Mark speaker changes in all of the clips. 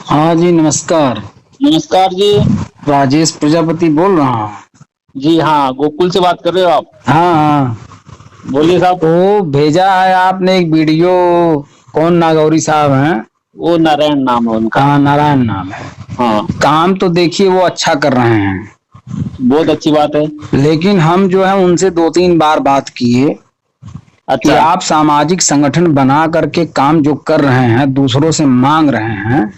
Speaker 1: हाँ जी, नमस्कार।
Speaker 2: नमस्कार जी।
Speaker 1: राजेश प्रजापति बोल रहा हूँ।
Speaker 2: जी हाँ, गोकुल से बात कर रहे हो आप?
Speaker 1: हाँ हाँ।
Speaker 2: बोलिए साहब।
Speaker 1: वो भेजा है आपने एक वीडियो। कौन नागौरी साहब हैं?
Speaker 2: वो नारायण नाम है उनका।
Speaker 1: हाँ, नारायण नाम है।
Speaker 2: हाँ,
Speaker 1: काम तो देखिए वो अच्छा कर रहे हैं,
Speaker 2: बहुत अच्छी बात है।
Speaker 1: लेकिन हम जो है उनसे 2-3 बार बात किए कि
Speaker 2: अच्छा।
Speaker 1: आप सामाजिक संगठन बना करके काम जो कर रहे हैं, दूसरों से मांग रहे हैं,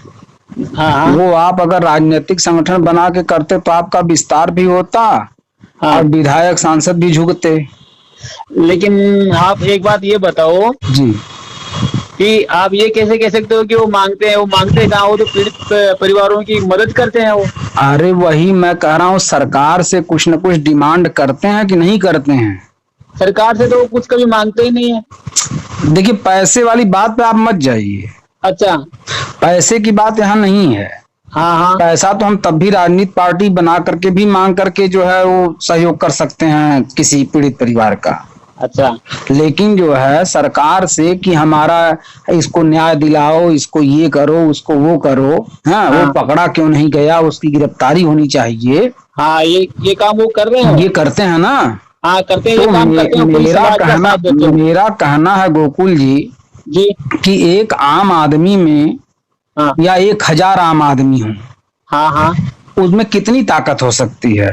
Speaker 2: हाँ हाँ
Speaker 1: वो आप अगर राजनीतिक संगठन बना के करते तो आपका विस्तार भी होता और
Speaker 2: हाँ।
Speaker 1: विधायक सांसद भी झुकते।
Speaker 2: लेकिन आप एक बात ये बताओ
Speaker 1: जी।
Speaker 2: कि आप ये कैसे कह सकते हो कि वो मांगते हैं? वो मांगते कहाँ? वो तो पीड़ित परिवारों की मदद करते हैं वो।
Speaker 1: अरे वही मैं कह रहा हूँ, सरकार से कुछ न कुछ डिमांड करते हैं कि नहीं करते हैं?
Speaker 2: सरकार से तो वो कुछ कभी मांगते ही नहीं है।
Speaker 1: देखिए, पैसे वाली बात पे आप मत जाइए।
Speaker 2: अच्छा।
Speaker 1: पैसे की बात यहाँ नहीं है।
Speaker 2: हाँ हाँ।
Speaker 1: पैसा तो हम तब भी राजनीतिक पार्टी बना करके भी मांग करके जो है वो सहयोग कर सकते हैं किसी पीड़ित परिवार का।
Speaker 2: अच्छा।
Speaker 1: लेकिन जो है सरकार से कि हमारा इसको न्याय दिलाओ, इसको ये करो, उसको वो करो, हाँ वो
Speaker 2: हाँ
Speaker 1: पकड़ा क्यों नहीं गया, उसकी गिरफ्तारी होनी चाहिए,
Speaker 2: हाँ, ये काम वो कर रहे
Speaker 1: ये
Speaker 2: हो।
Speaker 1: करते हैं ना।
Speaker 2: हाँ, करते हैं, ये
Speaker 1: तो
Speaker 2: काम करते हैं, पूरी समाज का साथ देते हो।
Speaker 1: मेरा कहना है गोकुल जी
Speaker 2: जी।
Speaker 1: कि एक आम आदमी में
Speaker 2: हाँ
Speaker 1: या 1,000 आम आदमी हो,
Speaker 2: हाँ हाँ।
Speaker 1: उसमें कितनी ताकत हो सकती है?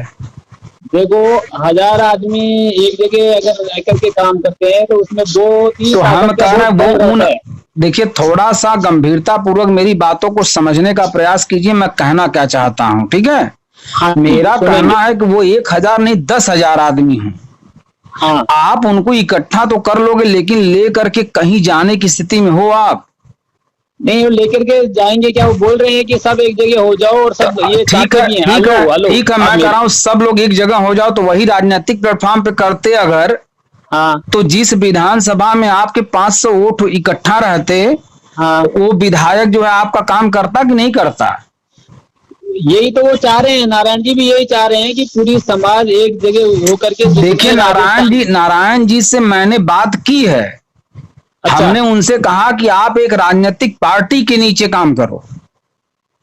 Speaker 2: देखो, 1000 आदमी एक जगह अगर रह करके काम करते हैं तो उसमें दो तीन
Speaker 1: तो हम
Speaker 2: ताकत का
Speaker 1: कह रहे
Speaker 2: बहुत
Speaker 1: हैं
Speaker 2: फर्क
Speaker 1: वो उन
Speaker 2: रहता है।
Speaker 1: देखिए, थोड़ा सा गंभीरता पूर्वक मेरी बातों को समझने का प्रयास कीजिए, मैं कहना क्या चाहता हूँ, ठीक है?
Speaker 2: हाँ जी,
Speaker 1: मेरा
Speaker 2: सुनेंगे।
Speaker 1: कहना है कि वो 1,000 नहीं 10,000 आदमी हो,
Speaker 2: हाँ।
Speaker 1: आप उनको इकट्ठा तो कर लोगे, लेकिन ले करके कहीं जाने की स्थिति में हो आप?
Speaker 2: नहीं, वो लेकर के जाएंगे क्या? वो बोल रहे हैं कि सब एक जगह हो जाओ और सब ये
Speaker 1: ठीक
Speaker 2: चाहते
Speaker 1: है,
Speaker 2: भी हैं।
Speaker 1: ठीक
Speaker 2: हेलो
Speaker 1: है,
Speaker 2: हेलो।
Speaker 1: ठीक है,
Speaker 2: आप
Speaker 1: मैं कह
Speaker 2: मेरे।
Speaker 1: रहा हूँ सब लोग एक जगह हो जाओ तो वही राजनीतिक प्लेटफॉर्म पे करते अगर,
Speaker 2: हाँ
Speaker 1: तो जिस विधानसभा में आपके 500 वोट इकट्ठा रहते,
Speaker 2: हाँ।
Speaker 1: तो वो विधायक जो है आपका काम करता कि नहीं करता?
Speaker 2: यही तो वो चाह रहे हैं, नारायण जी भी यही चाह रहे हैं कि पूरी समाज एक जगह हो करके
Speaker 1: देखिए,
Speaker 2: जितने राजस्थान।
Speaker 1: नारायण जी से मैंने बात की है।
Speaker 2: अच्छा।
Speaker 1: हमने उनसे कहा कि आप एक राजनीतिक पार्टी के नीचे काम करो,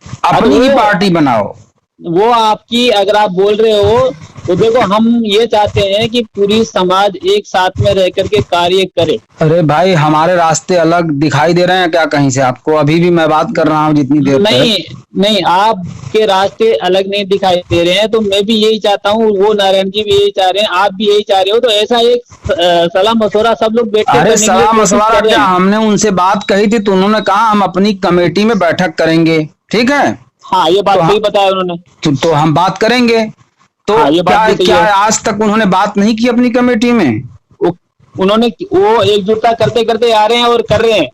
Speaker 2: हाँ, तो
Speaker 1: अपनी ही पार्टी बनाओ।
Speaker 2: वो आपकी अगर आप बोल रहे हो तो देखो, हम ये चाहते हैं कि पूरी समाज एक साथ में रह करके कार्य करे।
Speaker 1: अरे भाई, हमारे रास्ते अलग दिखाई दे रहे हैं क्या कहीं से आपको? अभी भी मैं बात कर रहा हूँ जितनी देर तक।
Speaker 2: नहीं नहीं, आपके रास्ते अलग नहीं दिखाई दे रहे हैं, तो मैं भी यही चाहता हूँ, वो नारायण जी भी यही चाह रहे हैं, आप भी यही चाह रहे हो, तो ऐसा एक सलाह मशवरा सब लोग बैठ कर
Speaker 1: अरे
Speaker 2: करने के लिए
Speaker 1: सलाह
Speaker 2: कोशिश
Speaker 1: मशवरा
Speaker 2: कर रहे
Speaker 1: क्या,
Speaker 2: हैं।
Speaker 1: हमने उनसे बात कही थी तो उन्होंने कहा हम अपनी कमेटी में बैठक करेंगे, ठीक है?
Speaker 2: हाँ, ये
Speaker 1: तो
Speaker 2: बात सही बताया उन्होंने।
Speaker 1: तो हम बात करेंगे। तो
Speaker 2: हाँ, ये बात
Speaker 1: क्या
Speaker 2: भी सही
Speaker 1: क्या
Speaker 2: है।
Speaker 1: आज तक उन्होंने बात नहीं की अपनी कमेटी में?
Speaker 2: वो- उन्होंने वो एकजुटता करते करते आ रहे हैं और कर रहे हैं।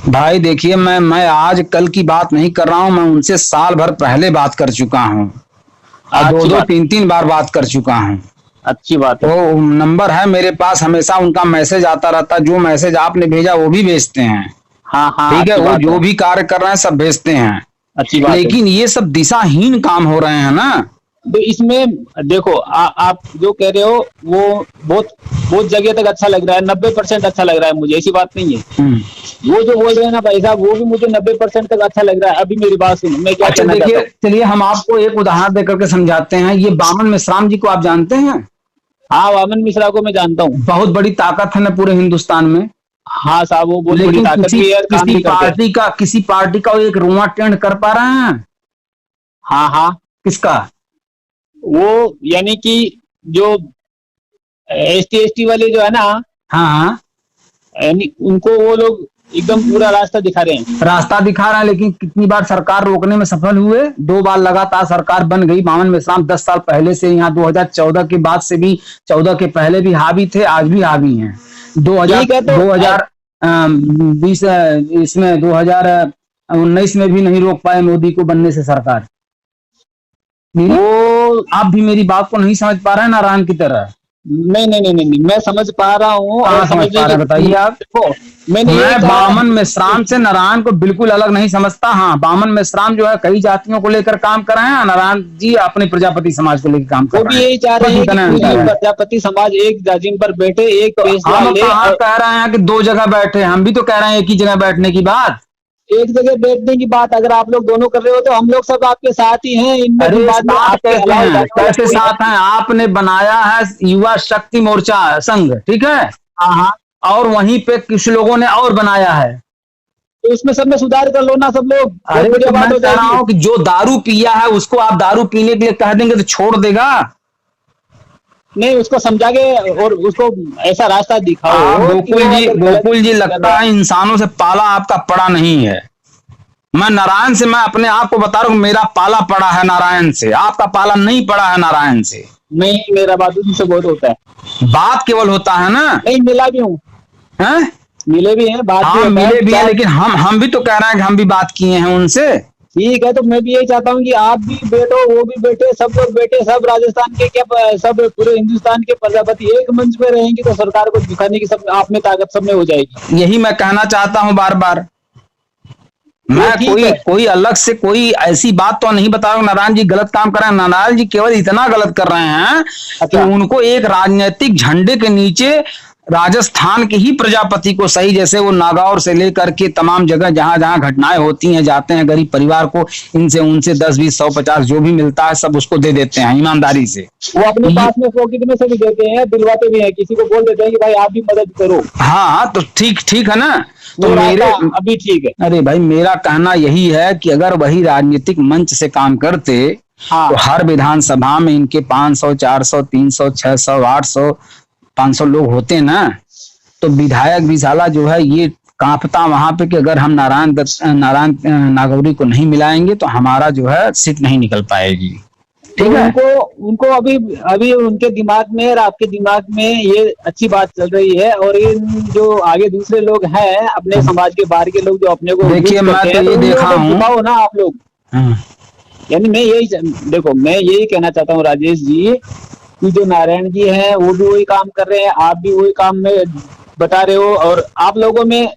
Speaker 1: भाई देखिए, मैं आज कल की बात नहीं कर रहा हूँ, मैं उनसे साल भर पहले बात कर चुका हूँ और
Speaker 2: हाँ,
Speaker 1: दो
Speaker 2: अच्छी
Speaker 1: दो
Speaker 2: बात।
Speaker 1: 3-3 बार बात कर चुका हूँ।
Speaker 2: अच्छी बात है।
Speaker 1: वो नंबर है मेरे पास, हमेशा उनका मैसेज आता रहता है, जो मैसेज आपने भेजा वो भी भेजते हैं,
Speaker 2: हाँ हाँ,
Speaker 1: ठीक है?
Speaker 2: अच्छी
Speaker 1: वो
Speaker 2: बात
Speaker 1: जो
Speaker 2: है।
Speaker 1: भी कार्य कर रहे हैं सब भेजते हैं।
Speaker 2: अच्छी बात है।
Speaker 1: लेकिन ये सब दिशाहीन काम हो रहे हैं ना।
Speaker 2: तो इसमें देखो, आप जो कह रहे हो वो बहुत बहुत जगह तक अच्छा लग रहा है, 90% अच्छा लग रहा है मुझे, ऐसी बात नहीं है।
Speaker 1: हम्म।
Speaker 2: वो जो बोल रहे हैं ना भाई साहब, वो भी मुझे 90% तक अच्छा लग रहा है। अभी मेरी बात सुनो, मैं क्या
Speaker 1: अच्छा
Speaker 2: कहना चाहता
Speaker 1: देखिए,
Speaker 2: हूँ।
Speaker 1: चलिए हम आपको एक उदाहरण देकर के समझाते हैं। ये बामन मिश्राम जी को आप जानते हैं?
Speaker 2: हाँ, वामन मिश्रा को मैं जानता हूँ।
Speaker 1: बहुत बड़ी ताकत है ना पूरे हिंदुस्तान में।
Speaker 2: हाँ साहब, वो बहुत बड़ी
Speaker 1: लेकिन
Speaker 2: ताकत भी है और काम भी करते हैं।
Speaker 1: किसी पार्टी का वो एक रुआ टेंड कर पा रहे हैं?
Speaker 2: हाँ हाँ।
Speaker 1: किसका?
Speaker 2: वो यानी कि जो ST ST वाले जो है ना,
Speaker 1: हाँ हाँ।
Speaker 2: यानी उनको वो लोग एकदम पूरा रास्ता दिखा रहे हैं।
Speaker 1: रास्ता दिखा रहा है, लेकिन कितनी बार सरकार रोकने में सफल हुए? 2 बार लगातार सरकार बन गई। बामन मिश्राम 10 साल पहले से यहाँ, 2014 के बाद से भी, 14 के पहले भी हावी थे, आज भी हावी हैं। 2000
Speaker 2: ठीक है तो
Speaker 1: 2020 इसमें 2019 में भी नहीं रोक पाए मोदी को बनने से सरकार।
Speaker 2: वो
Speaker 1: आप भी मेरी बात को नहीं समझ पा रहे हैं नारायण की तरह?
Speaker 2: नहीं नहीं नहीं नहीं नहीं, मैं समझ पा रहा हूँ और
Speaker 1: कहाँ समझ
Speaker 2: समझने
Speaker 1: पा रहे
Speaker 2: की।
Speaker 1: हैं बताइए आप?
Speaker 2: देखो, मैंने यही
Speaker 1: मैं
Speaker 2: कहा।
Speaker 1: बामन मिश्राम से नारायण को बिल्कुल अलग नहीं समझता। हाँ, बामन मिश्राम जो है कई जातियों को लेकर काम कर रहे हैं, नारायण जी अपने प्रजापति समाज को लेकर काम
Speaker 2: वो
Speaker 1: कर
Speaker 2: भी
Speaker 1: रहे हैं,
Speaker 2: यही चाह
Speaker 1: बस
Speaker 2: रहे हैं कि
Speaker 1: इतना
Speaker 2: पूरी
Speaker 1: अंतर है।
Speaker 2: प्रजापति समाज एक जाजिम पर बैठे, एक
Speaker 1: तो
Speaker 2: फैसला
Speaker 1: हम
Speaker 2: ले
Speaker 1: कहाँ कह रहे हैं कि 2 जगह बैठे? हम भी तो कह रहे हैं एक ही जगह बैठने की बात।
Speaker 2: एक जगह बैठने की बात अगर आप लोग दोनों कर रहे हो तो हम लोग सब आपके साथ ही हैं इनमें
Speaker 1: अरे
Speaker 2: भी बात में
Speaker 1: साथ
Speaker 2: आपके
Speaker 1: कैसे
Speaker 2: अलावा
Speaker 1: हैं,
Speaker 2: जाने वाला
Speaker 1: कैसे
Speaker 2: कोई है?
Speaker 1: साथ हैं? आपने बनाया है युवा शक्ति मोर्चा संघ, ठीक है,
Speaker 2: हाँ हाँ,
Speaker 1: और वहीं पे कुछ लोगों ने और बनाया है।
Speaker 2: तो इसमें सब में सुधार कर लो ना सब लोग, बहुत
Speaker 1: अरे
Speaker 2: बढ़िया
Speaker 1: तो मैं
Speaker 2: बात हो
Speaker 1: कह रहा
Speaker 2: जाएगी।
Speaker 1: हूँ कि जो दारू पिया है उसको आप दारू पीने के लिए कह देंगे तो छोड़ देगा?
Speaker 2: नहीं, उसको समझा के और उसको ऐसा रास्ता
Speaker 1: हाँ
Speaker 2: दिखाओ कि वो अगर गलत
Speaker 1: गोकुल जी
Speaker 2: कर रहा
Speaker 1: लगता है इंसानों से पाला आपका पड़ा नहीं है। मैं नारायण से, मैं अपने आप को बता रहा हूँ, मेरा पाला पड़ा है नारायण से, आपका पाला नहीं पड़ा है नारायण से।
Speaker 2: नहीं, मेरा बात उनसे बहुत होता है।
Speaker 1: बात केवल होता है ना,
Speaker 2: नहीं, मिला भी हूँ,
Speaker 1: हैं?
Speaker 2: मिले भी हैं, बात भी
Speaker 1: हाँ
Speaker 2: होता है
Speaker 1: मिले भी हैं,
Speaker 2: चाहे।
Speaker 1: लेकिन हम भी तो कह रहे हैं कि हम भी बात किए हैं उनसे।
Speaker 2: ठीक है, तो मैं भी यही चाहता हूँ कि आप भी बैठो, वो भी बैठे, सब लोग बैठे, सब राजस्थान के क्या सब पूरे हिंदुस्तान के प्रजापति एक मंच पे रहेंगे तो सरकार को दिखाने की सब आप में ताकत सब में हो जाएगी।
Speaker 1: यही मैं कहना चाहता हूँ बार बार।
Speaker 2: वो
Speaker 1: मैं
Speaker 2: ठीक
Speaker 1: कोई
Speaker 2: है।
Speaker 1: कोई अलग से कोई ऐसी बात तो नहीं बता रहा हूँ नारायण जी गलत काम कर रहे हैं। नारायण जी केवल इतना गलत कर रहे हैं कि
Speaker 2: अच्छा।
Speaker 1: उनको एक राजनीतिक झंडे के नीचे राजस्थान के ही प्रजापति को, सही जैसे वो नागौर से लेकर के तमाम जगह जहां जहां घटनाएं होती हैं जाते हैं, गरीब परिवार को इनसे उनसे 10 20 100 50 जो भी मिलता है सब उसको दे देते हैं ईमानदारी से।
Speaker 2: वो अपने
Speaker 1: ये-
Speaker 2: पास में पॉकेट में से भी देते हैं, दिलवाते भी हैं, किसी को बोल देते हैं कि भाई आप भी मदद करो।
Speaker 1: हाँ तो ठीक ठीक है ना। तो
Speaker 2: वो
Speaker 1: मेरे
Speaker 2: रास्ता अभी ठीक है।
Speaker 1: अरे भाई मेरा कहना यही है कि अगर वही राजनीतिक मंच से काम करते
Speaker 2: हाँ,
Speaker 1: तो हर विधानसभा में इनके 500 400 300 600 800 500 लोग होते ना, तो विधायक भी साला जो है ये कांपता वहां पे कि अगर हम नारायण नागौरी को नहीं मिलाएंगे तो हमारा जो है सीट नहीं निकल पाएगी।
Speaker 2: तो
Speaker 1: ठीक है।
Speaker 2: उनको अभी अभी उनके दिमाग में और आपके दिमाग में ये अच्छी बात चल रही है, और इन जो आगे दूसरे लोग हैं अपने समाज के बाहर के लोग जो अपने को
Speaker 1: देखिए
Speaker 2: यूज
Speaker 1: मैं
Speaker 2: करते
Speaker 1: तो
Speaker 2: हैं,
Speaker 1: ये
Speaker 2: उन
Speaker 1: देखा
Speaker 2: लोगों को
Speaker 1: हूँ।
Speaker 2: दिखाओ ना आप लोग।
Speaker 1: हाँ,
Speaker 2: यानी मैं यही देखो, मैं यही कहना चाहता हूँ राजेश जी कि जो नारायण जी हैं वो भी वही काम कर रहे हैं, आप भी वही काम में बता रहे हो, और आप लोगों में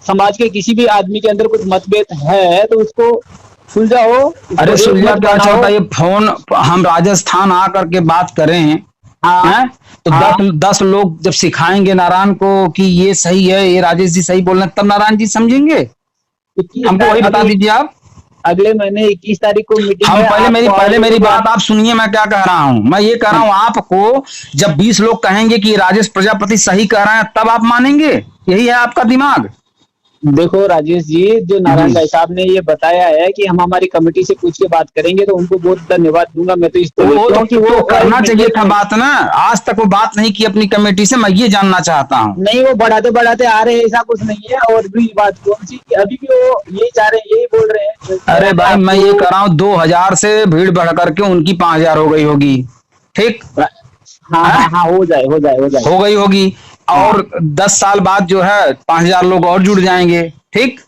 Speaker 2: समाज के किसी भी आदमी के अंदर कुछ मतभेद है तो उसको सुलझाओ।
Speaker 1: अरे
Speaker 2: उसको एक
Speaker 1: सुलझा
Speaker 2: मत
Speaker 1: क्या
Speaker 2: बनाओ।
Speaker 1: चाहता है ये फोन? हम राजस्थान आकर के बात करें
Speaker 2: हाँ
Speaker 1: हैं तो
Speaker 2: हाँ,
Speaker 1: 10 लोग जब सिखाएंगे नारायण को कि ये सही है, ये राजेश जी सही बोल रहे हैं, तब नारायण जी समझेंगे।
Speaker 2: 21
Speaker 1: हमको वही बता दीजिए आप।
Speaker 2: अगले महीने 21 तारीख को मीटिंग
Speaker 1: हम
Speaker 2: है।
Speaker 1: पहले मेरी बात आप सुनिए, मैं क्या कह रहा हूं। मैं ये कह रहा हूं आपको, जब 20 लोग कहेंगे कि राजेश प्रजापति सही कह रहे हैं तब आप मानेंगे? यही है आपका दिमाग?
Speaker 2: देखो राजेश जी, जो नारायण भाई साहब ने ये बताया है कि हम हमारी कमेटी से पूछ के बात करेंगे, तो उनको बहुत धन्यवाद दूंगा मैं तो इस तरह, क्योंकि वो
Speaker 1: करना चाहिए था बात ना। आज तक वो बात नहीं की अपनी कमेटी से, मैं ये जानना चाहता हूँ।
Speaker 2: नहीं, वो बढ़ाते बढ़ाते आ रहे हैं, ऐसा कुछ नहीं है। और भी बात कौन सी कि अभी भी वो यही चाह रहे हैं, यही बोल रहे हैं।
Speaker 1: अरे भाई मैं ये कह रहा हूँ 2000 से भीड़ बढ़ करके उनकी 5000 हो गई होगी, ठीक?
Speaker 2: हाँ हाँ हाँ, हो जाए हो जाए हो जाए।
Speaker 1: हो गई होगी, और 10 साल बाद जो है 5000 लोग और जुड़ जाएंगे, ठीक?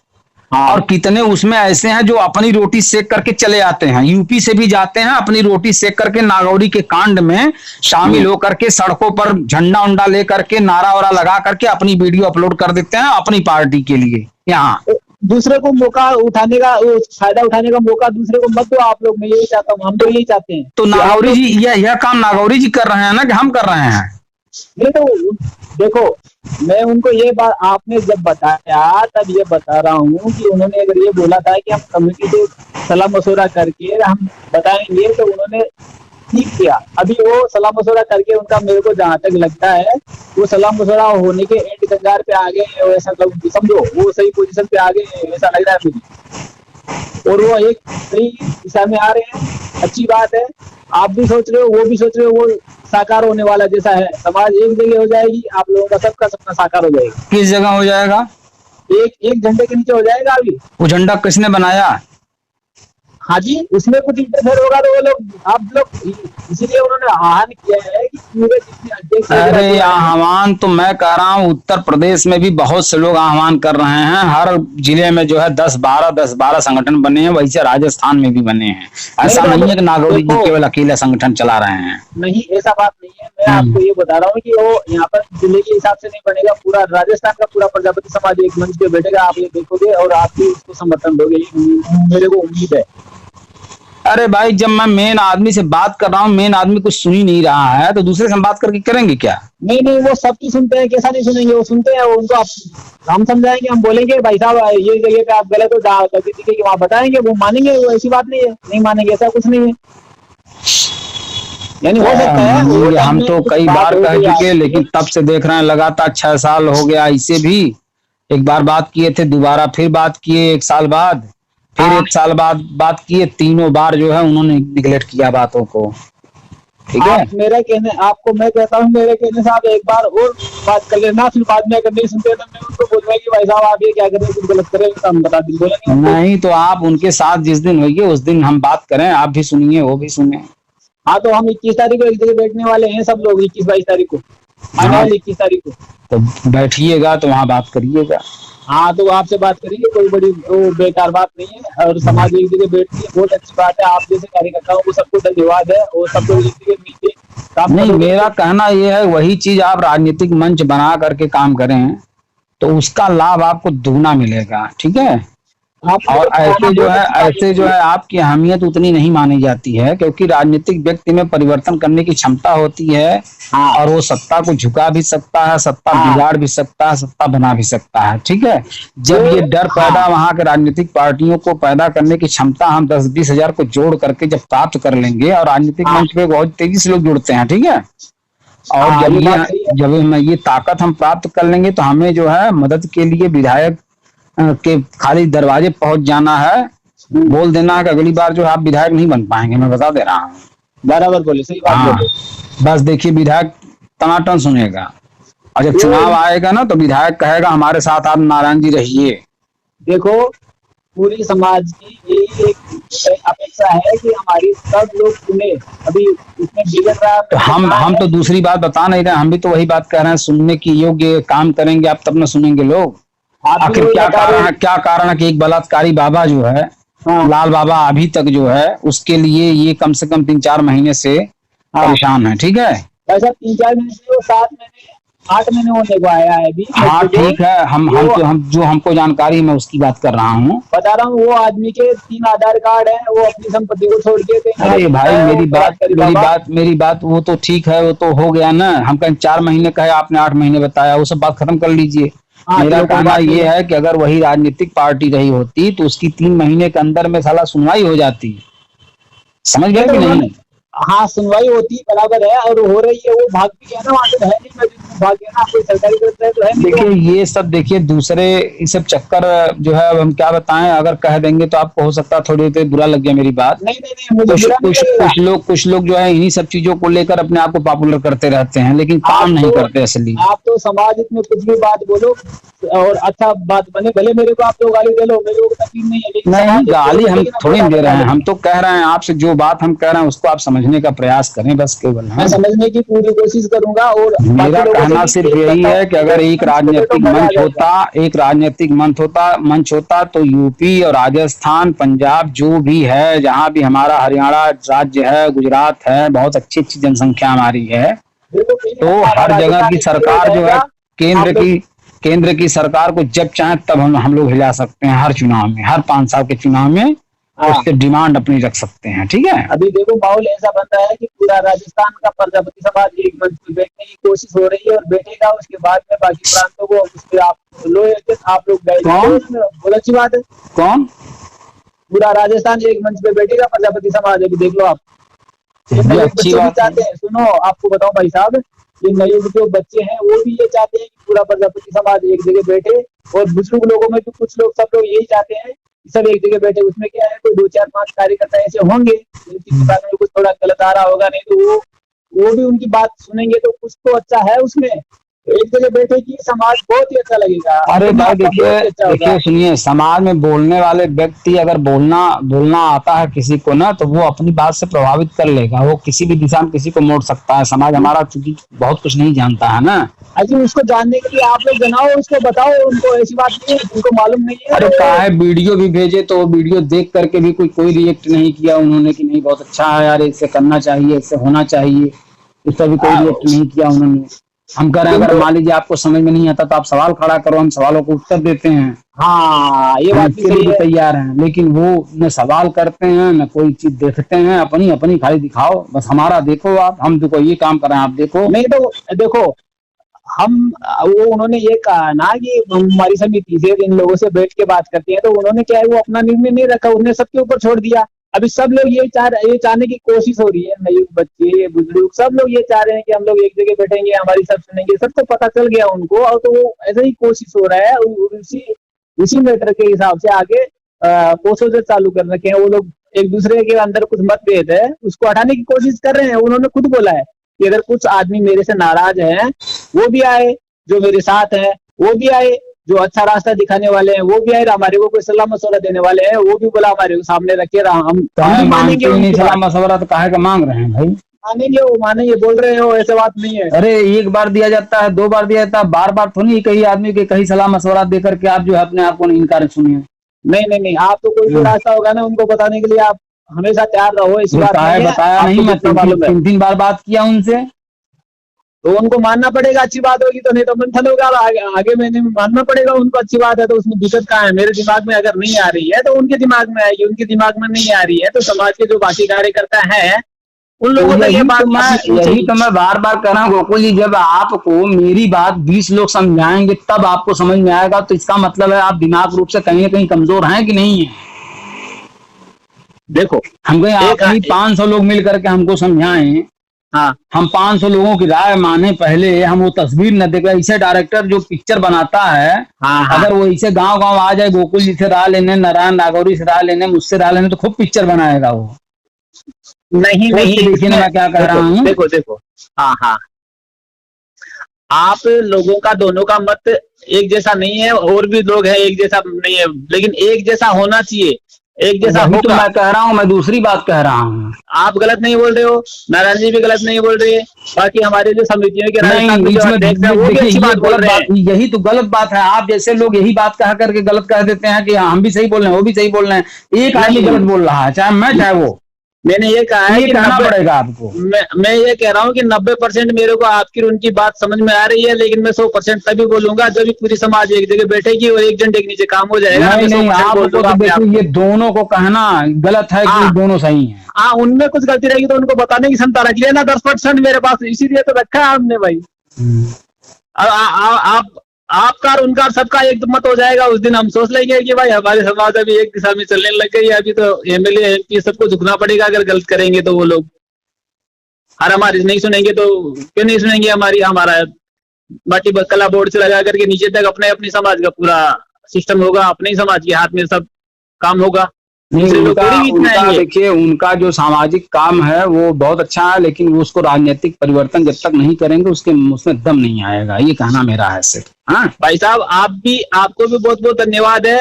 Speaker 2: हाँ,
Speaker 1: और कितने उसमें ऐसे हैं जो अपनी रोटी सेक करके चले आते हैं, यूपी से भी जाते हैं अपनी रोटी सेक करके नागौरी के कांड में शामिल होकर के सड़कों पर झंडा उंडा लेकर के नारा वारा लगा करके अपनी वीडियो अपलोड कर देते हैं अपनी पार्टी के लिए। यहाँ
Speaker 2: दूसरे को मौका उठाने का, फायदा उठाने का मौका दूसरे को मत दो आप लोग। मैं यही चाहता हूँ, हम तो यही चाहते हैं।
Speaker 1: तो नागौरी जी यह काम नागौरी जी कर रहे हैं ना कि हम कर रहे हैं?
Speaker 2: नहीं तो देखो, मैं उनको ये बात आपने जब बताया तब ये बता रहा हूँ कि उन्होंने अगर ये बोला था कि हम कमेटी से सलाह मशवरा करके हम बताएंगे, तो उन्होंने ठीक किया। अभी वो सलाह मशवरा करके उनका, मेरे को जहाँ तक लगता है वो सलाह मशवरा होने के एंड कगार पे आ गए, ऐसा समझो वो सही पोजीशन पे आ गए, ऐसा लग रहा है मुझे। और वो एक सही दिशा में आ रहे हैं, अच्छी बात है। आप भी सोच रहे हो, वो भी सोच रहे हो, वो साकार होने वाला जैसा है। समाज एक जगह हो जाएगी, आप लोगों का सबका सपना साकार हो जाएगा।
Speaker 1: किस जगह हो जाएगा?
Speaker 2: एक झंडे के नीचे हो जाएगा। अभी
Speaker 1: वो झंडा किसने बनाया?
Speaker 2: हाँ जी, उसमें कुछ इंटरफेयर होगा तो वो लोग, आप लोग, इसीलिए उन्होंने आह्वान किया है कि पूरे जितने अध्यक्ष।
Speaker 1: अरे आह्वान तो मैं कह रहा हूँ उत्तर प्रदेश में भी बहुत से लोग आह्वान कर रहे हैं, हर जिले में जो है 10-12 संगठन बने हैं, वैसे राजस्थान में भी बने हैं। ऐसा नहीं है कि नागौरी जी केवल अकेला संगठन चला रहे हैं।
Speaker 2: नहीं, ऐसा बात नहीं है। मैं आपको ये बता रहा हूँ कि वो यहाँ पर जिले के हिसाब से नहीं बनेगा, पूरा राजस्थान का पूरा प्रजापति समाज एक मंच पे बैठेगा। आप ये देखोगे और आप भी उसको समर्थन दोगे, मेरे को उम्मीद है।
Speaker 1: अरे भाई, जब मैं मेन आदमी से बात कर रहा हूँ, मेन आदमी कुछ सुन ही नहीं रहा है तो दूसरे से हम बात करके करेंगे क्या?
Speaker 2: नहीं नहीं, वो सबकी सुनते हैं, कैसा नहीं सुनेंगे, वो सुनते हैं। उनको हम समझाएंगे, हम बोलेंगे भाई साहब ये जगह पे आप गलत हो, गलती दिखे कि वहाँ बताएंगे, वो मानेंगे। वो ऐसी बात नहीं है, नहीं मानेंगे, ऐसा कुछ नहीं है। यानी हो सकता है
Speaker 1: हम तो कई बार कह चुके, लेकिन तब से देख रहे हैं लगातार 6 साल हो गया। इसे भी एक बार बात किए थे, दोबारा फिर बात किए 1 साल बाद, फिर 1 साल बाद बात किए। तीनों बार जो है उन्होंने निगलेक्ट किया बातों को। ठीक है,
Speaker 2: मेरा कहने, आपको मैं कहता हूँ, मेरे कहने से आप एक बार और बात कर लेना, फिर बाद में अगर नहीं सुनते तो मैं उनको बोलूंगा कि भाई साहब आप ये क्या कर रहे हैं, कुछ गलत कर रहे हैं, तो हम बता देंगे।
Speaker 1: नहीं तो आप उनके साथ जिस दिन होइए उस दिन हम बात करें, आप भी सुनिए वो भी सुने।
Speaker 2: हाँ, तो हम 21 तारीख को एक जगह बैठने वाले हैं सब लोग, 21-22 तारीख को, आने वाली 21 तारीख को।
Speaker 1: तो बैठिएगा तो वहाँ बात करिएगा।
Speaker 2: हाँ, तो आपसे बात करेंगे, कोई बड़ी वो बेकार बात नहीं है। और समाज एक जगह बैठती है, बहुत अच्छी बात है। आप जैसे कार्यकर्ताओं को सबको धन्यवाद है, और सब लोग एक जगह मिलकर
Speaker 1: नहीं, मेरा कहना यह है वही चीज आप राजनीतिक मंच बना करके काम करें तो उसका लाभ आपको दुगना मिलेगा। ठीक है, और ऐसे जो है आपकी अहमियत उतनी नहीं मानी जाती है, क्योंकि राजनीतिक व्यक्ति में परिवर्तन करने की क्षमता होती है। और वो सत्ता को झुका भी सकता है, सत्ता बिगाड़ भी सकता है, सत्ता बना भी सकता है। ठीक है, जब ये डर पैदा वहां के राजनीतिक पार्टियों को पैदा करने की क्षमता हम 10-20 हजार को जोड़ करके जब प्राप्त कर लेंगे, और राजनीतिक मंच पे बहुत तेजी से लोग जुड़ते हैं। ठीक है, और जब ये ताकत हम प्राप्त कर लेंगे तो हमें जो है मदद के लिए विधायक के खाली दरवाजे पहुंच जाना है, बोल देना है कि अगली बार जो है आप विधायक नहीं बन पाएंगे, मैं बता दे रहा हूँ।
Speaker 2: बराबर बोले, सही बात बोले।
Speaker 1: बस देखिए, विधायक टनाटन सुनेगा, और जब चुनाव आएगा ना तो विधायक कहेगा हमारे साथ आप नारायण जी रहिए।
Speaker 2: देखो, पूरी समाज की यही एक अपेक्षा है कि हमारी सब लोग सुने। अभी इसमें बिगड़ रहा है,
Speaker 1: तो हम तो दूसरी बात बता नहीं रहे, हम भी तो वही बात कह रहे हैं, सुनने की योग्य काम करेंगे आप तब न सुनेंगे लोग। आखिर क्या कारण है कि एक बलात्कारी बाबा जो है, लाल बाबा, अभी तक जो है उसके लिए ये कम से कम 3-4 महीने से परेशान है। ठीक है,
Speaker 2: ऐसा 3-4 महीने से, वो 7 महीने 8 महीने होने को आया है अभी।
Speaker 1: हाँ ठीक है, हम जो हमको जानकारी, मैं उसकी बात कर रहा हूँ,
Speaker 2: बता रहा हूँ। वो आदमी के 3 आधार कार्ड है, वो अपनी संपत्ति को छोड़ के।
Speaker 1: अरे भाई, मेरी बात वो तो ठीक है, वो तो हो गया ना। हम कहीं 4 महीने कहे, आपने 8 महीने बताया, वो सब बात खत्म कर लीजिए। मेरा कहना ये है कि अगर वही राजनीतिक पार्टी रही होती तो उसकी 3 महीने के अंदर में साला सुनवाई हो जाती। समझ गए कि नहीं?
Speaker 2: हाँ, सुनवाई होती बराबर है, और हो रही है। वो भाग भी है ना, वहाँ तो है नहीं, भाग गया ना, कोई सरकारी करता है तो है नहीं।
Speaker 1: देखिए ये सब, देखिए दूसरे ये सब चक्कर जो है, अब हम क्या बताएं, अगर कह देंगे तो आपको हो सकता है थोड़ी देर बुरा लग गया मेरी बात।
Speaker 2: नहीं, मुझे
Speaker 1: कुछ लोग जो है इन्हीं सब चीजों को लेकर अपने आप को पॉपुलर करते रहते हैं, लेकिन काम नहीं करते असली।
Speaker 2: आप तो समाज में कुछ भी बात बोलो और अच्छा बात बने, भले मेरे को आप लोग गाली दे लो, मेरे को तकलीफ नहीं है, लेकिन
Speaker 1: नहीं, गाली हम थोड़ी दे रहे हैं, हम तो कह रहे हैं आपसे, जो बात हम कह रहे हैं उसको आप समझने का प्रयास करें, बस केवल।
Speaker 2: मैं समझने की पूरी कोशिश करूंगा। और
Speaker 1: मेरा कहना सिर्फ यही है कि अगर एक राजनीतिक मंच होता तो यूपी और राजस्थान, पंजाब, जो भी है, जहाँ भी हमारा हरियाणा राज्य है, गुजरात है, बहुत अच्छी जनसंख्या हमारी है, तो हर जगह की सरकार जो है, केंद्र की सरकार को जब चाहे तब हम लोग हिला सकते हैं। हर चुनाव में, हर 5 साल के चुनाव में उससे डिमांड अपनी रख सकते हैं। ठीक है,
Speaker 2: अभी देखो माहौल ऐसा बन रहा है कि पूरा राजस्थान का प्रजापति समाज एक मंच पे बैठने की कोशिश हो रही है, और बैठेगा। उसके बाद में बाकी प्रांतों को उसपे आप लोग गए। बहुत अच्छी बात है।
Speaker 1: कौन?
Speaker 2: पूरा राजस्थान एक मंच पे बैठेगा, प्रजापति समाज। अभी देख लो आप,
Speaker 1: अच्छी बात
Speaker 2: चाहते हैं। सुनो, आपको बताओ भाई साहब, ये नए जो बच्चे हैं वो भी ये चाहते हैं कि पूरा प्रजापति समाज एक जगह बैठे, और बुजुर्ग लोगों में तो कुछ लोग, सब लोग यही चाहते हैं सब एक जगह बैठे। उसमें क्या है, कोई 2-4-5 कार्यकर्ता ऐसे होंगे जिनकी बात में कुछ थोड़ा गलत आ रहा होगा, नहीं तो वो भी उनकी बात सुनेंगे, तो कुछ तो अच्छा है उसमें। एक जगह बैठे की समाज बहुत ही अच्छा लगेगा।
Speaker 1: अरे भाई देखिए सुनिए, समाज में बोलने वाले व्यक्ति अगर बोलना आता है किसी को ना, तो वो अपनी बात से प्रभावित कर लेगा, वो किसी भी दिशा में किसी को मोड़ सकता है। समाज हमारा चूंकि बहुत कुछ नहीं जानता है ना,
Speaker 2: अजी उसको जानने के लिए आप लोग जनाओ, उसको बताओ, उनको ऐसी बात नहीं है उनको मालूम नहीं है।
Speaker 1: अरे कहा है, वीडियो भी भेजे तो वीडियो देख करके भी कोई रिएक्ट नहीं किया उन्होंने कि नहीं बहुत अच्छा है यार, इससे करना चाहिए, इससे होना चाहिए, इस पर भी कोई रिएक्ट नहीं किया उन्होंने। हम कह रहे हैं अगर मान लीजिए आपको समझ में नहीं आता तो आप सवाल खड़ा करो, हम सवालों को उत्तर देते हैं।
Speaker 2: हाँ, ये बात भी
Speaker 1: इसके लिए
Speaker 2: सही
Speaker 1: भी
Speaker 2: है।
Speaker 1: तैयार हैं, लेकिन वो न सवाल करते हैं न कोई चीज देखते हैं, अपनी अपनी खाली दिखाओ, बस हमारा देखो आप, हम देखो ये काम कर रहे हैं आप देखो।
Speaker 2: नहीं तो देखो, हम वो उन्होंने ये कहा ना कि हमारी समिति से इन लोगों से बैठ के बात करती है, तो उन्होंने क्या है वो अपना निर्णय नहीं रखा, उन्होंने सबके ऊपर छोड़ दिया। अभी सब लोग ये चाहने की कोशिश हो रही है, नए बच्चे बुजुर्ग सब लोग ये चाह रहे हैं कि हम लोग एक जगह बैठेंगे, हमारी सब सुनेंगे, सबको पता चल गया उनको, और तो वो ऐसा ही कोशिश हो रहा है। उसी मैटर के हिसाब से आगे प्रोसेस चालू कर रखे हैं वो लोग। एक दूसरे के अंदर कुछ मतभेद है उसको हटाने की कोशिश कर रहे हैं। उन्होंने खुद बोला है कि अगर कुछ आदमी मेरे से नाराज हैं वो भी आए, जो मेरे साथ है वो भी आए, जो अच्छा रास्ता दिखाने वाले हैं वो भी आए, हमारे को कोई सलाह मशवरा देने वाले हैं वो भी बोला हमारे को सामने रखे, हम भी मानेंगे उनकी
Speaker 1: सलाह
Speaker 2: बात।
Speaker 1: मशवरा तो काहे का मांग रहे हैं भाई?
Speaker 2: मानेंगे, वो मानेंगे, बोल रहे हो, ऐसे बात नहीं है।
Speaker 1: अरे एक बार दिया जाता है, 2 बार दिया जाता है, बार बार तो नहीं कहीं आदमी के कहीं सलाह मशवरा देकर के आप जो है अपने आप को इनकार सुनिए।
Speaker 2: नहीं नहीं नहीं, आप तो कोई भी रास्ता होगा ना उनको बताने के लिए आप हमेशा तैयार रहो, इस बात
Speaker 1: बताया नहीं, मैं 3 बार बात किया उनसे,
Speaker 2: तो उनको मानना पड़ेगा। अच्छी बात होगी तो, नहीं तो मंथन होगा आगे मैंने मानना पड़ेगा उनको। अच्छी बात है तो उसमें दिक्कत कहाँ है? मेरे दिमाग में अगर नहीं आ रही है तो उनके दिमाग में आएगी, उनके दिमाग में नहीं आ रही है तो समाज के जो बाकी कार्यकर्ता हैं उन लोगों को ये बात
Speaker 1: यही तो मैं बार बार कह रहा हूँ गोकुल जी, जब आपको मेरी बात 20 लोग समझाएंगे तब आपको समझ में आएगा, तो इसका मतलब है आप दिमाग रूप से कहीं ना कहीं कमजोर हैं कि नहीं है।
Speaker 2: देखो,
Speaker 1: हम कहीं 500 लोग मिल करके हमको समझाएं,
Speaker 2: हाँ,
Speaker 1: हम 500 लोगों की राय माने, पहले हम वो तस्वीर न देखे। ऐसे डायरेक्टर जो पिक्चर बनाता है,
Speaker 2: हाँ, हाँ,
Speaker 1: अगर वो ऐसे गांव गांव आ जाए, गोकुल जी से राय लेने, नारायण नागौरी से राय लेने, मुझसे राय लेने, तो खूब पिक्चर बनाएगा वो।
Speaker 2: नहीं नहीं,
Speaker 1: देखिए मैं क्या कह रहा हूँ।
Speaker 2: देखो देखो, हाँ हाँ, आप लोगों का दोनों का मत एक जैसा नहीं है, और भी लोग हैं एक जैसा नहीं है, लेकिन एक जैसा होना चाहिए, एक जैसा
Speaker 1: तो
Speaker 2: होगा।
Speaker 1: मैं कह रहा हूँ, मैं दूसरी बात कह रहा हूँ।
Speaker 2: आप गलत नहीं बोल रहे हो, नारायण जी भी गलत नहीं बोल रहे, बाकी हमारे जो समितियों के राजस्थान में जो अध्यक्ष हैं वो भी अच्छी बात बोल रहे हैं।
Speaker 1: यही तो गलत बात है, आप जैसे लोग यही बात कह करके गलत कह देते हैं कि हम भी सही बोल रहे हैं, वो भी सही बोल रहे हैं। एक आदमी गलत बोल रहा है, चाहे मैं चाहे वो।
Speaker 2: मैंने ये कहा है कि
Speaker 1: कहना पड़ेगा आपको।
Speaker 2: मैं ये कह रहा हूँ कि 90% मेरे को आपकी उनकी बात समझ में आ रही है, लेकिन मैं 100% तभी बोलूंगा जब भी पूरी समाज एक जगह बैठेगी और एक झंडे के नीचे काम हो जाएगा।
Speaker 1: नहीं, आपको तो देखो ये दोनों को कहना गलत है कि दोनों सही हैं।
Speaker 2: हाँ, उनमें कुछ गलती रहेगी तो उनको बताने की क्षमता रख लेना 10% मेरे पास, इसीलिए तो रखा है हमने भाई। आपका और उनका सबका एक मत हो जाएगा, उस दिन हम सोच लेंगे कि भाई हमारी समाज अभी एक दिशा में चलने लग गई है। अभी तो एमएलए एमपी सबको झुकना पड़ेगा, अगर गलत करेंगे तो वो लोग, और हमारी नहीं सुनेंगे तो क्यों नहीं सुनेंगे हमारी? हमारा माटी कला बोर्ड से लगा करके नीचे तक अपने अपनी समाज का पूरा सिस्टम होगा, अपने ही समाज के हाथ में सब काम होगा।
Speaker 1: देखिए उनका जो सामाजिक काम है वो बहुत अच्छा है, लेकिन वो उसको राजनीतिक परिवर्तन जब तक नहीं करेंगे उसमें दम नहीं आएगा, ये कहना मेरा है सिर्फ। हाँ
Speaker 2: भाई साहब, आपको भी बहुत बहुत धन्यवाद है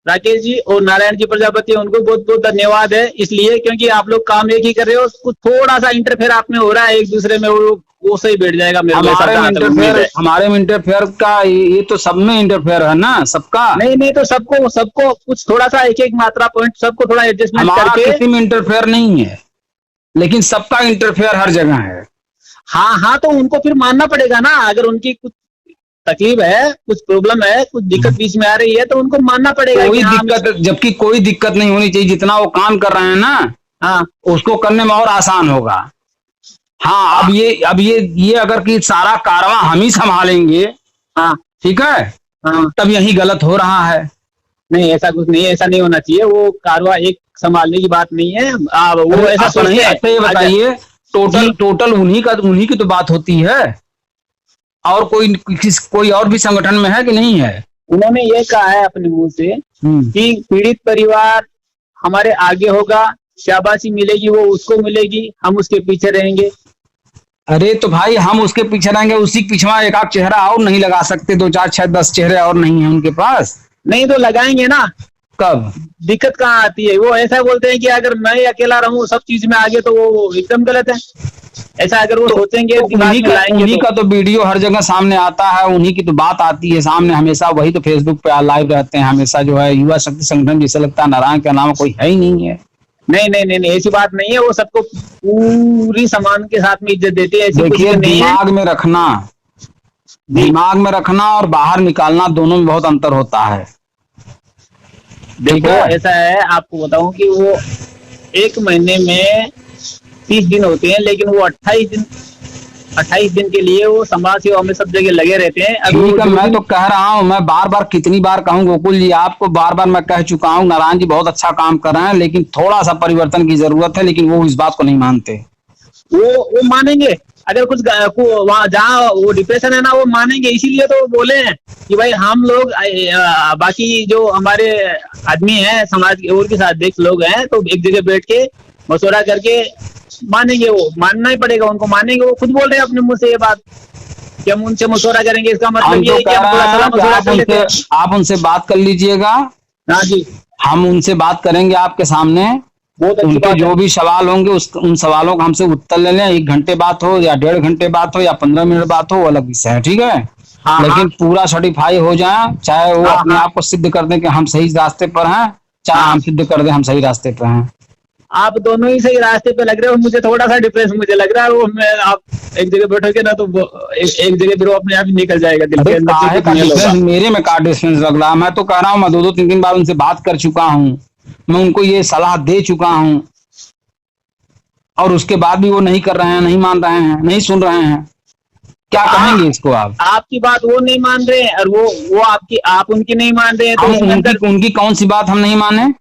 Speaker 2: राकेश जी, और नारायण जी प्रजापति उनको बहुत बहुत धन्यवाद है, इसलिए क्योंकि आप लोग काम एक ही कर रहे हो, कुछ थोड़ा सा इंटरफेयर आप में हो रहा है एक दूसरे में, वो सही बैठ जाएगा।
Speaker 1: हमारे में इंटरफेयर का ये तो सब में इंटरफेयर है ना, सबका
Speaker 2: नहीं तो सबको कुछ थोड़ा सा एक एक मात्रा पॉइंट सबको थोड़ा एडजस्टमेंट करके।
Speaker 1: किसी में इंटरफेयर नहीं है, लेकिन सबका इंटरफेयर हर जगह है।
Speaker 2: हाँ, तो उनको फिर मानना पड़ेगा ना, अगर उनकी कुछ तकलीफ है, कुछ प्रॉब्लम है, कुछ दिक्कत बीच में आ रही है तो उनको मानना पड़ेगा।
Speaker 1: कोई दिक्कत, जबकि कोई दिक्कत नहीं होनी चाहिए, जितना वो काम कर रहे हैं ना, हाँ, उसको करने में और आसान होगा। हाँ, अब ये अगर कि सारा कारवां हम ही संभालेंगे, हाँ ठीक है, हाँ, तब यही गलत हो रहा है।
Speaker 2: नहीं, ऐसा कुछ नहीं है, ऐसा नहीं होना चाहिए, वो कारवां एक संभालने की बात नहीं है। वो ऐसा नहीं है।
Speaker 1: ये बताइए, टोटल उन्हीं की तो बात होती है, और कोई और भी संगठन में है कि नहीं है?
Speaker 2: उन्होंने ये कहा है अपने मुंह से कि पीड़ित परिवार हमारे आगे होगा, शाबाशी मिलेगी वो उसको मिलेगी, हम उसके पीछे रहेंगे।
Speaker 1: अरे तो भाई हम उसके पीछे रहेंगे, उसी के पीछे एक आध चेहरा और नहीं लगा सकते? 2 4 6 10 चेहरे और नहीं है उनके पास?
Speaker 2: नहीं तो लगाएंगे ना।
Speaker 1: कब?
Speaker 2: दिक्कत कहाँ आती है? वो ऐसा बोलते हैं कि अगर मैं अकेला रहूं सब चीज में आगे, तो वो एकदम गलत है। ऐसा अगर वो सोचेंगे तो
Speaker 1: उन्हीं का तो वीडियो हर जगह सामने आता है, उन्हीं की तो बात आती है सामने हमेशा, वही तो फेसबुक पे लाइव रहते हैं हमेशा। जो है युवा शक्ति संगठन, जैसे लगता है नारायण के अलावा कोई है ही नहीं है।
Speaker 2: नहीं, ऐसी बात नहीं है, वो सबको पूरी समान के साथ में इज्जत देते हैं।
Speaker 1: देखिए दिमाग में रखना, दिमाग में रखना और बाहर निकालना दोनों में बहुत अंतर होता है। ठीक
Speaker 2: देखो
Speaker 1: है,
Speaker 2: ऐसा है, आपको बताऊं कि वो एक महीने में 30 दिन होते हैं, लेकिन वो 28 दिन के लिए वो समाज सेवा में सब जगह लगे रहते हैं। अब वो
Speaker 1: ठीक है।
Speaker 2: जो
Speaker 1: मैं तो
Speaker 2: दिन,
Speaker 1: कह रहा हूँ, मैं बार बार कितनी बार कहूँ गोकुल जी, आपको बार बार मैं कह चुका हूँ, नारायण जी बहुत अच्छा काम कर रहे हैं, लेकिन थोड़ा सा परिवर्तन की जरूरत है, लेकिन वो इस बात को नहीं मानते।
Speaker 2: वो मानेंगे अगर कुछ वहाँ जहाँ वो डिप्रेशन है ना, वो मानेंगे। इसीलिए तो वो बोले हैं कि भाई हम लोग बाकी जो हमारे आदमी हैं समाज के और के साथ अध्यक्ष लोग हैं, तो एक जगह बैठ के मशवरा करके मानेंगे। वो मानना ही पड़ेगा उनको, मानेंगे। वो खुद बोल रहे हैं अपने मुंह से ये बात कि हम उनसे मशवरा करेंगे। इसका
Speaker 1: हम
Speaker 2: मतलब ये
Speaker 1: तो
Speaker 2: है कि
Speaker 1: कह
Speaker 2: हम थोड़ा
Speaker 1: रहे
Speaker 2: सलाह
Speaker 1: हैं कि
Speaker 2: मशवरा कर लेते हैं।
Speaker 1: आप उनसे बात कर लीजिएगा।
Speaker 2: हाँ जी,
Speaker 1: हम उनसे बात करेंगे आपके सामने।
Speaker 2: बहुत अच्छी
Speaker 1: उनके
Speaker 2: बात है।
Speaker 1: जो भी सवाल होंगे उन सवालों का हमसे उत्तर ले लें। 1 घंटे बात हो या 1.5 घंटे बात हो या 15 मिनट बात हो, वो अलग विषय है। ठीक है,
Speaker 2: हाँ हाँ
Speaker 1: लेकिन पूरा सर्टिफाई हो जाए, चाहे वो
Speaker 2: हाँ
Speaker 1: अपने
Speaker 2: हाँ
Speaker 1: आप को सिद्ध कर दें कि हम सही रास्ते पर हैं, चाहे
Speaker 2: हाँ।
Speaker 1: हम सिद्ध कर दें हम सही रास्ते पर हैं।
Speaker 2: आप दोनों ही सही रास्ते पे लग रहे हो। मुझे थोड़ा सा डिप्रेस मुझे लग रहा है। वो मैं आप एक जगह बैठोगे ना, तो एक जगह फिर वो अपने आप ही निकल जाएगा दिल
Speaker 1: अरे
Speaker 2: के अंदर से
Speaker 1: काहे
Speaker 2: कुछ
Speaker 1: का
Speaker 2: मेल
Speaker 1: डिफरेंस,
Speaker 2: होगा।
Speaker 1: मेरे में का डिफरेंस लग रहा है? मैं तो कह रहा हूँ, मैं 2-2 3 3 बार उनसे बात कर चुका हूँ, मैं उनको ये सलाह दे चुका हूँ, और उसके बाद भी वो नहीं कर रहे हैं, नहीं मान रहे हैं, नहीं सुन रहे हैं। क्या कहेंगे इसको आप?
Speaker 2: आपकी बात वो नहीं मान रहे हैं, और वो आपकी आप उनकी नहीं मान रहे हैं, तो
Speaker 1: हम
Speaker 2: इसमें
Speaker 1: उनकी
Speaker 2: अंदर।
Speaker 1: उनकी कौन सी बात हम नहीं माने?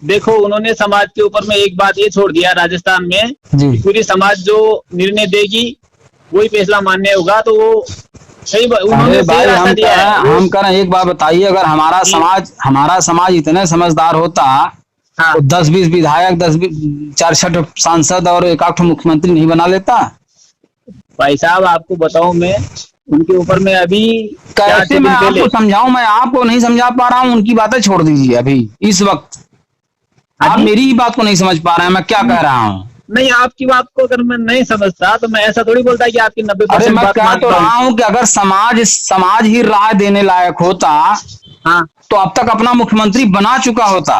Speaker 2: देखो उन्होंने समाज के ऊपर में एक बात ये छोड़ दिया राजस्थान में
Speaker 1: जी।
Speaker 2: कि पूरी समाज जो निर्णय देगी वही फैसला मान्य होगा। तो वो सही,
Speaker 1: अरे
Speaker 2: उन्होंने सही
Speaker 1: भाई,
Speaker 2: रास्ता दिया है वो।
Speaker 1: हम कह रहे हैं, एक बात बताइए, अगर हमारा समाज इतने समझदार होता
Speaker 2: हाँ
Speaker 1: तो 10-20 विधायक, 4-6 सांसद और 1-8 मुख्यमंत्री नहीं बना लेता?
Speaker 2: भाई साहब, आपको बताऊं मैं, उनके ऊपर में अभी चार
Speaker 1: कैसे
Speaker 2: छह
Speaker 1: मैं
Speaker 2: दिन
Speaker 1: आपको
Speaker 2: पहले।
Speaker 1: समझाऊं? मैं आपको नहीं समझा पा रहा हूं, उनकी बातें छोड़ दीजिए अभी इस वक्त।
Speaker 2: हाँ
Speaker 1: आप
Speaker 2: जी।
Speaker 1: मेरी ही बात को नहीं समझ पा रहे हैं, मैं क्या कह रहा हूं।
Speaker 2: नहीं, आपकी बात को अगर मैं नहीं समझता तो मैं ऐसा थोड़ी बोलता कि आपकी नब्बे
Speaker 1: अरे
Speaker 2: परसेंट
Speaker 1: मैं
Speaker 2: बात
Speaker 1: कह तो
Speaker 2: मानता हूँ।
Speaker 1: रहा हूं कि अगर समाज समाज ही राय देने लायक होता
Speaker 2: हाँ,
Speaker 1: तो अब तक अपना मुख्यमंत्री बना चुका होता।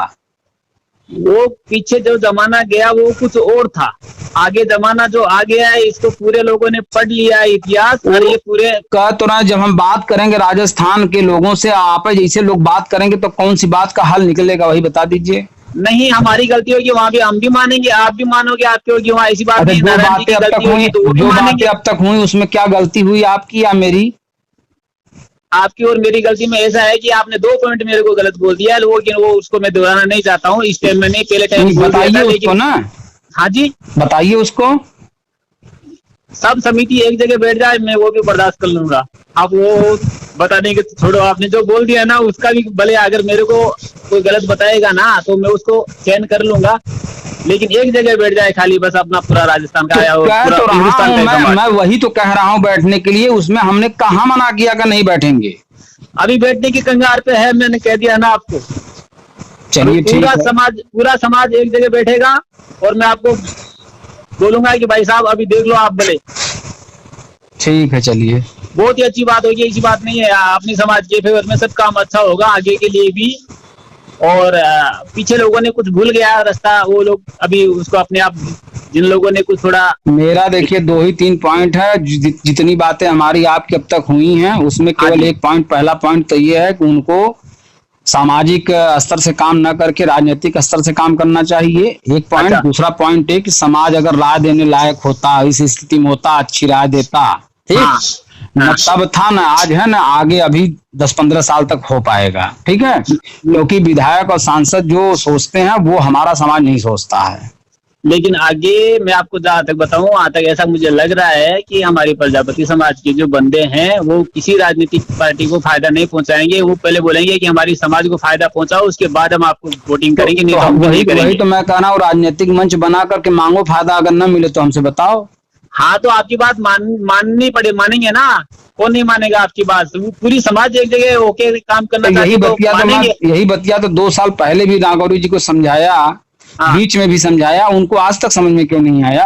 Speaker 2: वो पीछे जो जमाना गया वो कुछ और था। आगे जमाना जो आ गया है, इसको पूरे लोगों ने पढ़ लिया है इतिहास, और ये पूरे।
Speaker 1: कह तो रहा, जब हम बात करेंगे राजस्थान के लोगों से, आप जैसे लोग बात करेंगे, तो कौन सी बात का हल निकलेगा वही बता दीजिए।
Speaker 2: नहीं, हमारी गलती होगी वहां भी हम भी मानेंगे, आप भी मानोगे आपकी होगी वहां। ऐसी बात
Speaker 1: अच्छा,
Speaker 2: नहीं, नारायण जी की गलती होगी तो वो भी मानेंगे।
Speaker 1: अब तक हुई उसमें क्या गलती हुई, आपकी या मेरी?
Speaker 2: आपकी और मेरी गलती में ऐसा है कि आपने 2 पॉइंट मेरे को गलत बोल दिया है, लेकिन वो उसको मैं दोहराना नहीं चाहता हूँ इस टाइम में। नहीं, पहले टाइम बोल दिया
Speaker 1: बताइए
Speaker 2: था,
Speaker 1: उसको
Speaker 2: लेकिन।
Speaker 1: ना,
Speaker 2: हाँ जी।
Speaker 1: बताइए उसको।
Speaker 2: सब समिति एक जगह बैठ जाए, मैं वो भी बर्दाश्त कर लूंगा। आप वो बताने के छोड़ो, आपने जो बोल दिया ना उसका भी भले, अगर मेरे को कोई गलत बताएगा ना तो मैं उसको सहन कर लूंगा, लेकिन एक जगह बैठ जाए खाली बस अपना पूरा राजस्थान का
Speaker 1: तो
Speaker 2: आया और
Speaker 1: कह
Speaker 2: पूरा
Speaker 1: तो रहा
Speaker 2: हिंदुस्तान
Speaker 1: हूं,
Speaker 2: का ही समाज।
Speaker 1: मैं वही तो कह रहा हूं बैठने के लिए। उसमें हमने कहा मना किया कि नहीं बैठेंगे?
Speaker 2: अभी बैठने की कंगार पे है, मैंने कह दिया ना आपको। अभी
Speaker 1: चलिए ठीक है।
Speaker 2: पूरा समाज एक जगह बैठेगा, और मैं आपको बोलूंगा कि भाई साहब अभी देख लो आप भले।
Speaker 1: ठीक है, चलिए।
Speaker 2: बहुत ही अच्छी बात होगी, ऐसी बात नहीं है। अपनी समाज के फेवर में सब काम अच्छा होगा आगे के लिए भी। और पीछे लोगों ने कुछ भूल गया रास्ता, वो लोग अभी उसको अपने आप, जिन लोगों ने कुछ थोड़ा।
Speaker 1: मेरा देखिए 2 ही 3 पॉइंट है। जितनी बातें हमारी आपकी अब तक हुई हैं उसमें
Speaker 2: हाँ
Speaker 1: केवल
Speaker 2: जी।
Speaker 1: एक पॉइंट, पहला पॉइंट तो ये है कि उनको सामाजिक स्तर से काम न करके राजनीतिक स्तर से काम करना चाहिए, एक पॉइंट।
Speaker 2: अच्छा।
Speaker 1: दूसरा पॉइंट है कि समाज अगर राय देने लायक होता, इस स्थिति में होता, अच्छी राय देता, ठीक,
Speaker 2: हाँ
Speaker 1: न
Speaker 2: हाँ।
Speaker 1: तब था न आज है, न आगे अभी 10-15 साल तक हो पाएगा। ठीक है, क्योंकि विधायक और सांसद जो सोचते हैं वो हमारा समाज नहीं सोचता है।
Speaker 2: लेकिन आगे मैं आपको जहां तक बताऊं, वहां तक ऐसा मुझे लग रहा है कि हमारी प्रजापति समाज के जो बंदे हैं वो किसी राजनीतिक पार्टी को फायदा नहीं पहुंचाएंगे। वो पहले बोलेंगे कि हमारी समाज को फायदा पहुंचाओ, उसके बाद हम आपको वोटिंग करेंगे, नहीं तो हम भी नहीं
Speaker 1: वही
Speaker 2: करेंगे।
Speaker 1: तो मैं कह रहा हूँ, राजनीतिक मंच बना करके मांगो फायदा, अगर न मिले तो हमसे बताओ।
Speaker 2: हाँ, तो आपकी बात माननी पड़े, मानेंगे ना। कौन नहीं मानेगा आपकी बात? पूरी समाज एक जगह होके काम करना
Speaker 1: तो
Speaker 2: चाहती तो मानेंगे।
Speaker 1: यही बतिया तो 2 साल पहले भी नागौरी जी को समझाया,
Speaker 2: हाँ।
Speaker 1: बीच में भी समझाया, उनको आज तक समझ में क्यों नहीं आया?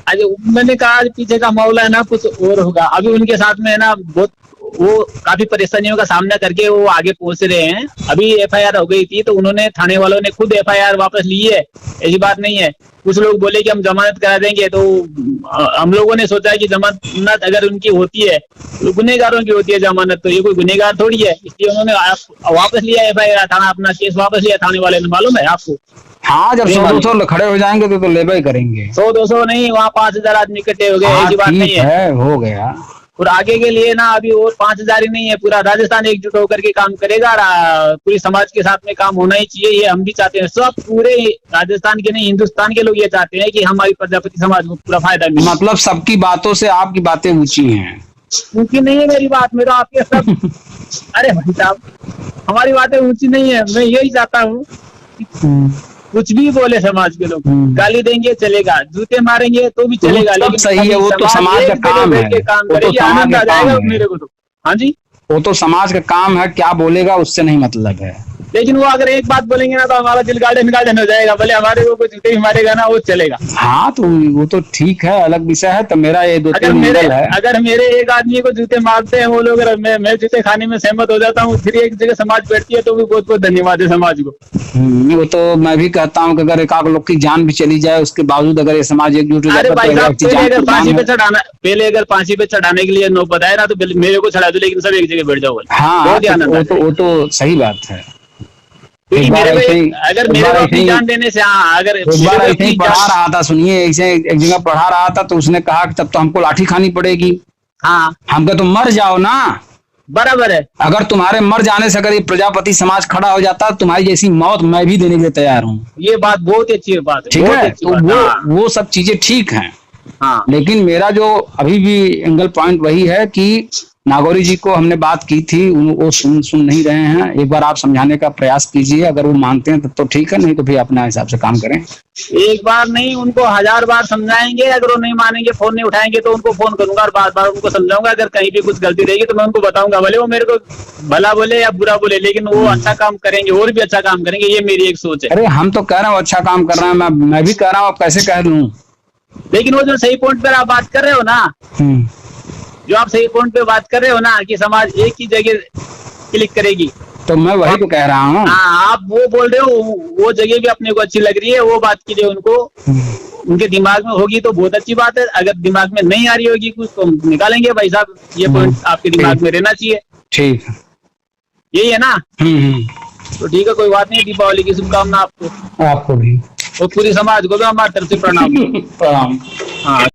Speaker 2: आज मैंने कहा, आज पीछे का मामला है ना कुछ और होगा। अभी उनके साथ में है ना बहुत वो काफी परेशानियों का सामना करके वो आगे पहुंच रहे हैं। अभी एफआईआर हो गई थी तो उन्होंने, थाने वालों ने खुद एफआईआर वापस ली है, ऐसी बात नहीं है। कुछ लोग बोले कि हम जमानत करा देंगे, तो हम लोगों ने सोचा कि जमानत अगर उनकी होती है तो गुनहगारों की होती है जमानत, तो ये कोई गुनहगार थोड़ी है, इसलिए उन्होंने वापस लिया एफआईआर, थाना अपना केस वापस लिया थाने वाले ने, मालूम है आपको?
Speaker 1: हाँ, जब 100-200 खड़े हो जाएंगे तो लेबा ही करेंगे।
Speaker 2: 100-200 नहीं, वहाँ 5000 आदमी इकट्ठे हो गए, ऐसी बात नहीं है।
Speaker 1: हो गया।
Speaker 2: और आगे के लिए ना अभी और 5000 ही नहीं है, पूरा राजस्थान एकजुट होकर के काम करेगा, पूरी समाज के साथ में काम होना ही चाहिए, ये हम भी चाहते हैं। सब पूरे राजस्थान के नहीं, हिंदुस्तान के लोग ये चाहते हैं कि हमारी प्रजापति समाज को पूरा फायदा मिले।
Speaker 1: मतलब सबकी बातों से आपकी बातें ऊंची हैं।
Speaker 2: ऊंची नहीं है मेरी बात, मेरा आपके सब अरे भाई साहब, हमारी बातें ऊंची नहीं है। मैं यही चाहता हूँ कुछ भी बोले समाज के लोग, गाली देंगे चलेगा, जूते मारेंगे तो भी चलेगा, लेकिन
Speaker 1: सही है, वो तो समाज का काम है,
Speaker 2: काम करेगी, आनंद आ जाएगा मेरे को तो। हाँ जी,
Speaker 1: वो तो समाज का काम है, क्या बोलेगा उससे नहीं मतलब है।
Speaker 2: लेकिन वो अगर एक बात बोलेंगे ना तो हमारा दिल गार्डन हो जाएगा, भले हमारे को कुछ जूते भी मारेगा ना, वो चलेगा।
Speaker 1: हाँ, तो वो तो ठीक है, अलग विषय है। तो मेरा ये 2-3 मॉडल है।
Speaker 2: अगर मेरे एक आदमी को जूते मारते हैं वो लोग, मैं जूते खाने में सहमत हो जाता हूँ, फिर एक जगह समाज बैठती है तो भी बहुत बहुत धन्यवाद है समाज को।
Speaker 1: वो तो मैं भी कहता हूँ कि अगर एक आध लोग की जान भी चली जाए उसके बावजूद अगर ये समाज एकजुट हो जाए,
Speaker 2: अरे भाई साहब, पहले अगर फांसी पे चढ़ाने के लिए नौबत आए ना तो मेरे को चढ़ा दो, लेकिन सब एक जगह बैठ जाओ।
Speaker 1: हाँ, वो तो सही बात है।
Speaker 2: अगर मेरे को अपनी जान देने से, अगर
Speaker 1: एक बार ऐसे ही पढ़ा रहा था, सुनिए, ऐसे एक जगह पढ़ा रहा था तो उसने कहा कि तब तो हमको लाठी खानी पड़ेगी।
Speaker 2: हाँ,
Speaker 1: हम कहा तो मर जाओ ना,
Speaker 2: बराबर है।
Speaker 1: अगर तुम्हारे मर जाने से अगर ये प्रजापति समाज खड़ा हो जाता, तुम्हारी जैसी मौत मैं भी देने के लिए तैयार हूँ।
Speaker 2: ये बात बहुत ही अच्छी बात है,
Speaker 1: ठीक है। तो वो सब चीजें ठीक हैं।
Speaker 2: हाँ,
Speaker 1: लेकिन मेरा जो अभी भी एंगल पॉइंट वही है कि नागौरी जी को हमने बात की थी, वो सुन नहीं रहे हैं। एक बार आप समझाने का प्रयास कीजिए, अगर वो मानते हैं तब तो ठीक है, नहीं तो फिर अपने हिसाब से काम करें।
Speaker 2: एक बार नहीं, उनको 1000 बार समझाएंगे, अगर वो नहीं मानेंगे, फोन नहीं उठाएंगे तो उनको फोन करूंगा और बार बार उनको समझाऊंगा। अगर कहीं भी कुछ गलती रहेगी तो मैं उनको बताऊंगा, भले वो मेरे को भला बोले या बुरा बोले, लेकिन वो अच्छा काम करेंगे और भी अच्छा काम करेंगे, ये मेरी एक सोच है।
Speaker 1: अरे हम तो कह रहे हैं अच्छा काम कर रहे हैं, मैं भी कह रहा हूँ, अब कैसे कह लूं।
Speaker 2: लेकिन वो जो सही पॉइंट पर आप बात कर रहे हो ना, जो आप सही पॉइंट पे बात कर रहे हो ना कि समाज एक ही जगह क्लिक करेगी,
Speaker 1: तो मैं वही तो कह रहा हूँ।
Speaker 2: हाँ, आप वो बोल रहे हो, वो जगह भी अपने को अच्छी लग रही है, वो बात के लिए उनको उनके दिमाग में होगी तो बहुत अच्छी बात है। अगर दिमाग में नहीं आ रही होगी कुछ तो निकालेंगे भाई साहब, ये पॉइंट आपके दिमाग में रहना चाहिए। ठीक, यही है ना। तो ठीक है, कोई बात नहीं। दीपावली की शुभकामना आपको
Speaker 1: भी,
Speaker 2: और पूरी समाज को भी हमारी तरफ से प्रणाम।
Speaker 1: प्रणाम।
Speaker 2: हाँ।